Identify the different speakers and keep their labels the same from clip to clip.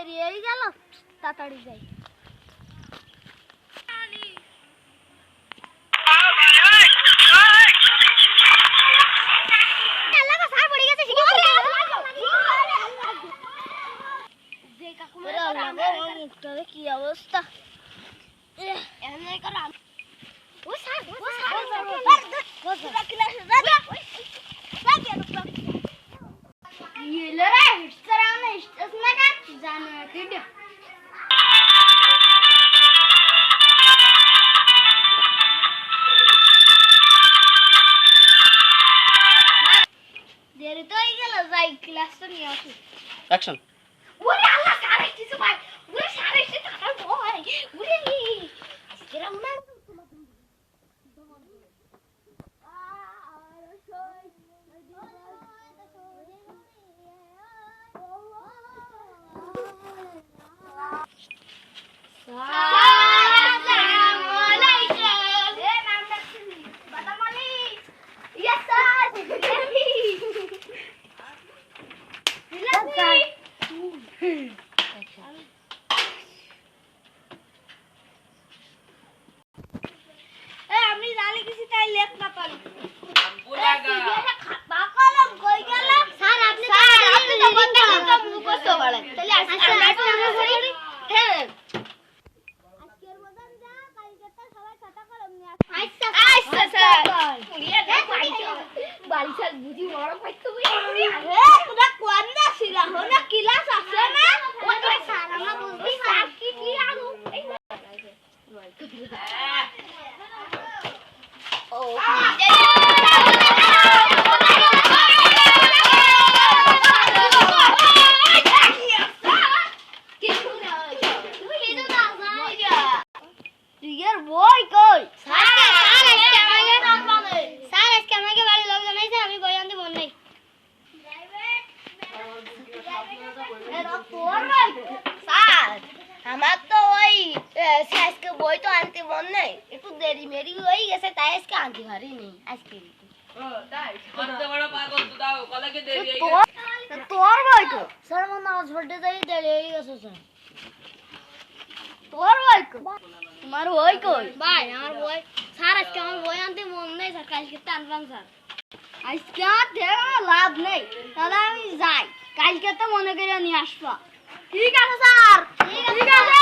Speaker 1: দেরি গেল, তাড়াতাড়ি যাই। কি অবস্থা দেরি তো হয়ে গেল, যাই ক্লাসটা নিয়ে আসি।
Speaker 2: অ্যাকশন।
Speaker 1: ওরে আল্লাহ, সারা কিছু ভাই, ওরে সারা এসে টাকা ভয়, ওরে আজকেরা মনে আমি জানি কিছু তাই লেখ না পারি। খাতা কলম কই গেল? স্যার আপনি তো বলতে সব মুখস্থ করেন। তাহলে আজকে আমরা করি। হ্যাঁ, আজকের মতন যা, কালকেরটা সবাই খাতা কলম নিয়ে আসবে। আচ্ছা স্যার। পুরিয়া দে বাড়ি চল, বুঝি বড় পাইতো বুঝি। আরে তোরা কোন না ছিলা হলো ক্লাস আছে না? ওই স্যার আমরা বুঝবি স্যার কি আলু ও বই কই? স্যার আজকে আমাকে বাড়ি লোক জানাইছে, আমি বই আনতে মন নেই। স্যার আমার তো ওই আজকে বই তো আনতে মন নেই, একটু দেরি মেরি হয়ে গেছে, তাই আজকে আনতে পারিনি। আজকে তোর বই তো স্যার আমার নামাজ পড়তে যাই দেরি হয়ে গেছে স্যার। তোর বই কই? তোমার বই কই? ভাই আমার বই স্যার আজকে আমার বই আনতে মন নেই স্যার, কালকে তো আনলাম স্যার। আজকে লাভ নেই, তাহলে আমি যাই, কালকে তো মনে করে নিয়ে আসবা। ঠিক আছে স্যার, ঠিক আছে।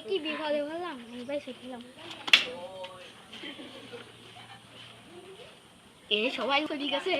Speaker 1: কি বিপদে বললাম, ভাই শিখলাম। এ সবাই ঠিক আছে।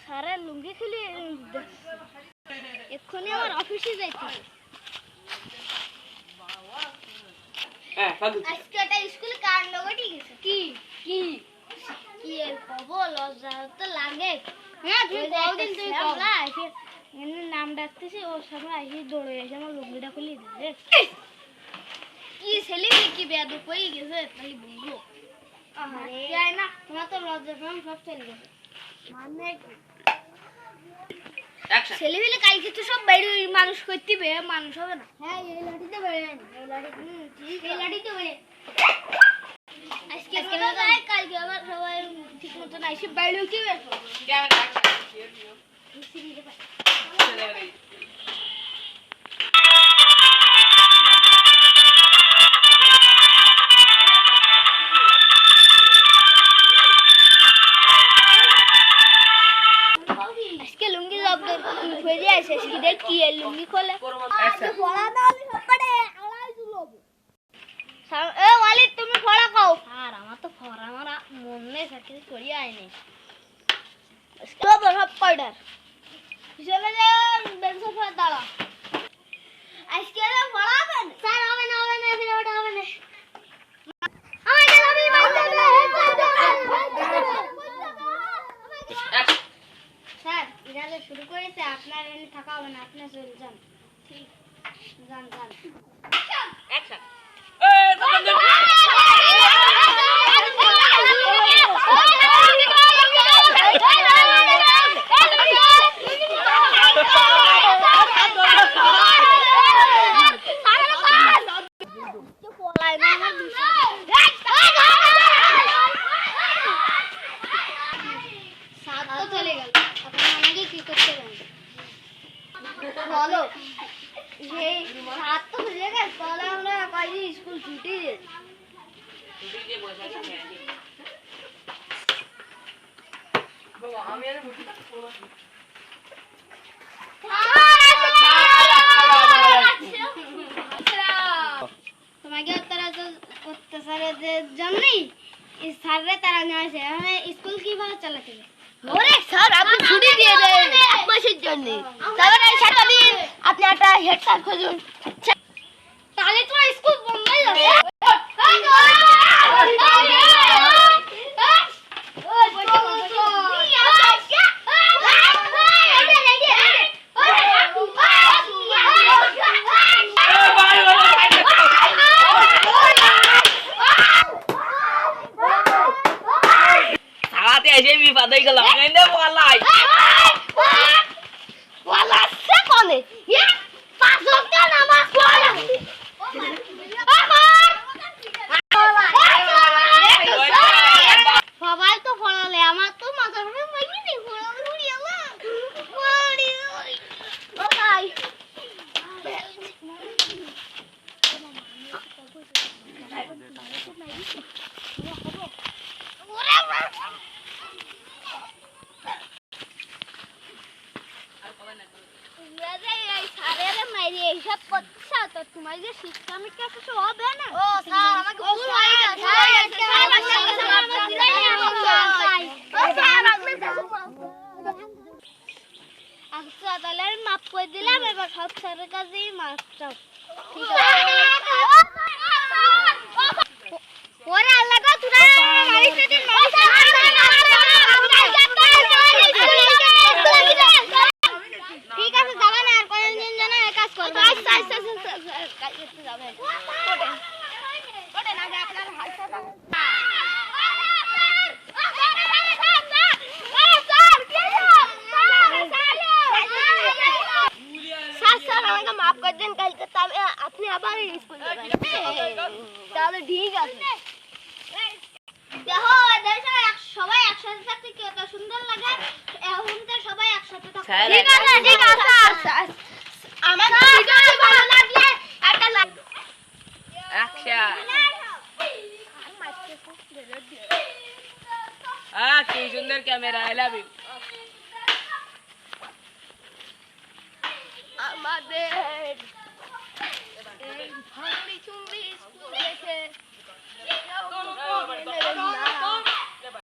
Speaker 1: সারা লুঙ্গি খুলে এক্ষুনি আমার অফিসে যাইতে। আজকে একটা স্কুলে কাণ্ড ঘটে গেছে। কি কি কি এর খবর? লজ্জা তো লাগে। হ্যাঁ তুই কতদিন তুই কবলা এসে নাম ডাকতেছি, ওর সামনে এসে দৌড়ে এসে আমার লুঙ্গিটা খুলে দিলে। কি ছেলে কি বেয়াদব হয়ে গেছে, তাই বুঝবো। যায় না, তোমার তো লজ্জা সব চলে গেছে। মানে ছেলে পেলে কালকে তো সব বাইরে মানুষ করতে বে, মানুষ হবে না। হ্যাঁ এই লাঠিতে বেড়ে এই লাঠিতে বেড়ে আজকে কালকে আবার সবাই ঠিক মতো না এসে বাইরে কি কি লুঙ্গি খোলে তুমি ফড়া খাও। আর আমার তো ফড়া মারা মন নেই। স্যার কিছু করিয়ে আয়নি সব কয়টার চলে যান বেঞ্চের পর দাঁড়া আজকে পড়াবেন স্যার হবে না ফিরে ওটা হবে না স্যার এরা শুরু করেছে আপনার এনে থাকা হবে না আপনি চলে যান ঠিক যান অ্যাকশন চলে গেল আপনি আমাকে কি করতে পারেন বলো যে সাত তো বুঝে গেল তাহলে আমরা কাজে স্কুল ছুটি দিয়ে বসে আছি আমি আর তোমাকে তারা তো অত্যাচারের জন্যই স্যাররা তারা নিয়েছে মানে স্কুল কিভাবে চালাতে ওরে স্যার আপনি ছুটি দিয়ে দেন এক মাসের জন্য তাহলে সেটা দিন আপনি একটা হেড স্যার খুঁজুন তাহলে তো স্কুল বন্ধ হয়ে যাবে
Speaker 2: ऐसे भी पता ही गला मैंने बोला
Speaker 1: वाला से कौन है ये पांच वक्त का नमाज पढ़ा সবাই তো পড়ালে আমার তো মাথার উপরে পাইনি নি পড়ি আল্লাহ ও ভাই তোমার যে শিক্ষা মিক্ষা কিছু হবে না ও স্যার আমাকে ভুল হয়ে গেছে আচ্ছা তাহলে আমি মাফ করে দিলাম এবার সব স্যারের কাছেই মাফ চাও ঠিক আছে ওরে আল্লাহ গো তোরা গাড়িতে দিন ঠিক আছে যাবে না আর কোনদিন যেন এই কাজ করবে আচ্ছা কাজ করতে যাবে ওটা না আপনার হাতটা আমাকে মাফ করে দেন কালকে তবে আপনি আবার স্কুল যাবেন তাহলে ঠিক আছে দেখো সবাই একসাথে থাকতে কি কত সুন্দর লাগে এখন তো সবাই একসাথে থাকতে ঠিক আছে আমাদের ভিডিওটি ভালো লাগলে একটা লাইক
Speaker 2: অ্যাকশন কি সুন্দর ক্যামেরা আই লাভ ইউ
Speaker 1: আমাদের এই ভাঙড়ি চুমড়ি স্কুল দেখে